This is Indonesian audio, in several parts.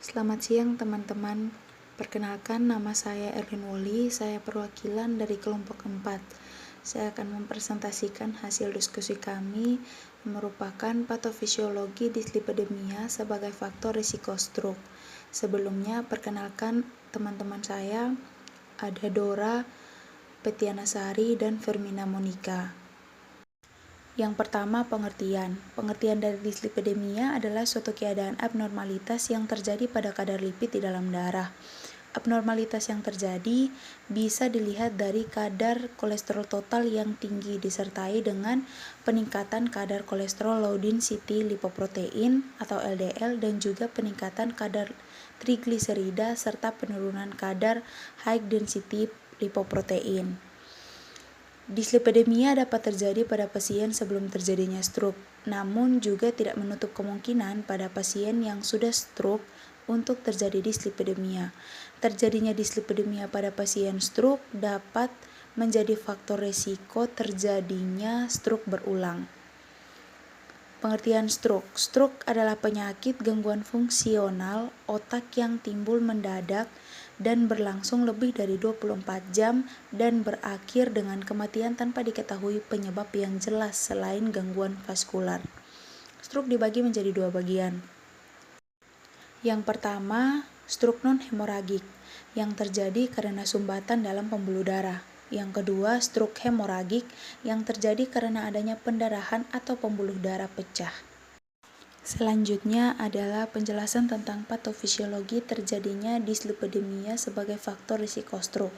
Selamat siang teman-teman. Perkenalkan, nama saya Erwin Woli, saya perwakilan dari kelompok 4. Saya akan mempresentasikan hasil diskusi kami merupakan patofisiologi dislipidemia sebagai faktor risiko stroke. Sebelumnya, perkenalkan teman-teman saya, ada Dora, Petiana Sari, dan Fermina Monika. Yang pertama, pengertian. Pengertian dari dislipidemia adalah suatu keadaan abnormalitas yang terjadi pada kadar lipid di dalam darah. Abnormalitas yang terjadi bisa dilihat dari kadar kolesterol total yang tinggi disertai dengan peningkatan kadar kolesterol low density lipoprotein atau LDL dan juga peningkatan kadar trigliserida serta penurunan kadar high density lipoprotein. Dislipidemia dapat terjadi pada pasien sebelum terjadinya stroke, namun juga tidak menutup kemungkinan pada pasien yang sudah stroke untuk terjadi dislipidemia. Terjadinya dislipidemia pada pasien stroke dapat menjadi faktor risiko terjadinya stroke berulang. Pengertian stroke. Stroke adalah penyakit gangguan fungsional otak yang timbul mendadak dan berlangsung lebih dari 24 jam dan berakhir dengan kematian tanpa diketahui penyebab yang jelas selain gangguan vaskular. Stroke dibagi menjadi dua bagian. Yang pertama, stroke non-hemoragik yang terjadi karena sumbatan dalam pembuluh darah. Yang kedua, stroke hemoragik yang terjadi karena adanya pendarahan atau pembuluh darah pecah. Selanjutnya adalah penjelasan tentang patofisiologi terjadinya dislipidemia sebagai faktor risiko stroke.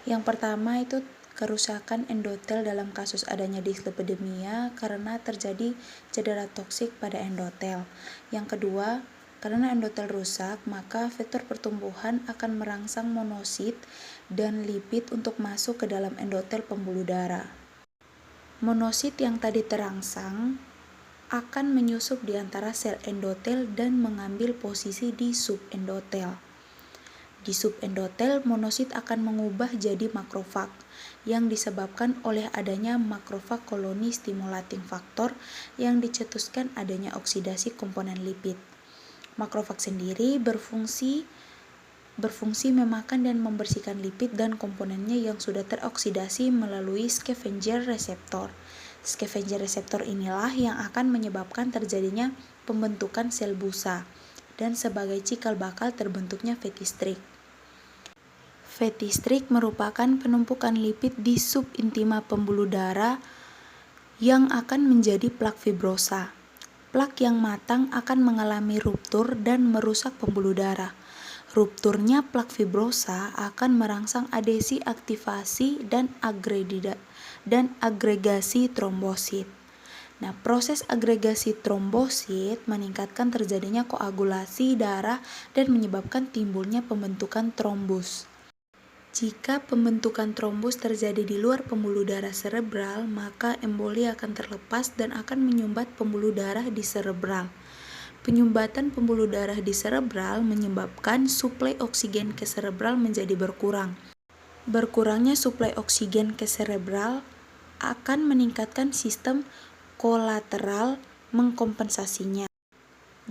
Yang pertama itu kerusakan endotel dalam kasus adanya dislipidemia karena terjadi cedera toksik pada endotel. Yang kedua, karena endotel rusak, maka vektor pertumbuhan akan merangsang monosit dan lipid untuk masuk ke dalam endotel pembuluh darah. Monosit yang tadi terangsang akan menyusup di antara sel endotel dan mengambil posisi di subendotel. Di subendotel, monosit akan mengubah jadi makrofag yang disebabkan oleh adanya makrofag koloni stimulating factor yang dicetuskan adanya oksidasi komponen lipid. Makrofag sendiri berfungsi memakan dan membersihkan lipid dan komponennya yang sudah teroksidasi melalui scavenger receptor. Scavenger receptor inilah yang akan menyebabkan terjadinya pembentukan sel busa dan sebagai cikal bakal terbentuknya fatty streak. Fatty streak merupakan penumpukan lipid di subintima pembuluh darah yang akan menjadi plak fibrosa. Plak yang matang akan mengalami ruptur dan merusak pembuluh darah. Rupturnya plak fibrosa akan merangsang adesi, aktivasi, dan agregasi trombosit. Nah, proses agregasi trombosit meningkatkan terjadinya koagulasi darah dan menyebabkan timbulnya pembentukan trombus. Jika pembentukan trombus terjadi di luar pembuluh darah serebral, maka emboli akan terlepas dan akan menyumbat pembuluh darah di serebral. Penyumbatan pembuluh darah di serebral menyebabkan suplai oksigen ke serebral menjadi berkurang. Berkurangnya suplai oksigen ke serebral akan meningkatkan sistem kolateral mengkompensasinya.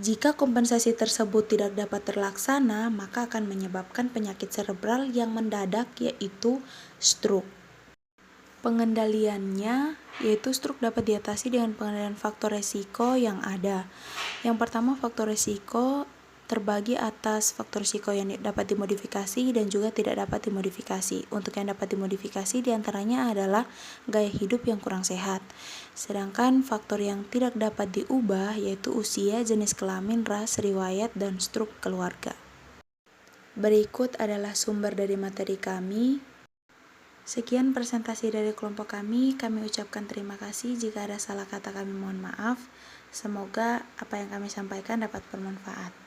Jika kompensasi tersebut tidak dapat terlaksana, maka akan menyebabkan penyakit serebral yang mendadak yaitu stroke. Pengendaliannya yaitu stroke dapat diatasi dengan pengendalian faktor resiko yang ada. Yang pertama, faktor resiko terbagi atas faktor risiko yang dapat dimodifikasi dan juga tidak dapat dimodifikasi. Untuk yang dapat dimodifikasi diantaranya adalah gaya hidup yang kurang sehat. Sedangkan faktor yang tidak dapat diubah yaitu usia, jenis kelamin, ras, riwayat, dan stroke keluarga. Berikut adalah sumber dari materi kami. Sekian presentasi dari kelompok kami ucapkan terima kasih. Jika ada salah kata kami mohon maaf. Semoga apa yang kami sampaikan dapat bermanfaat.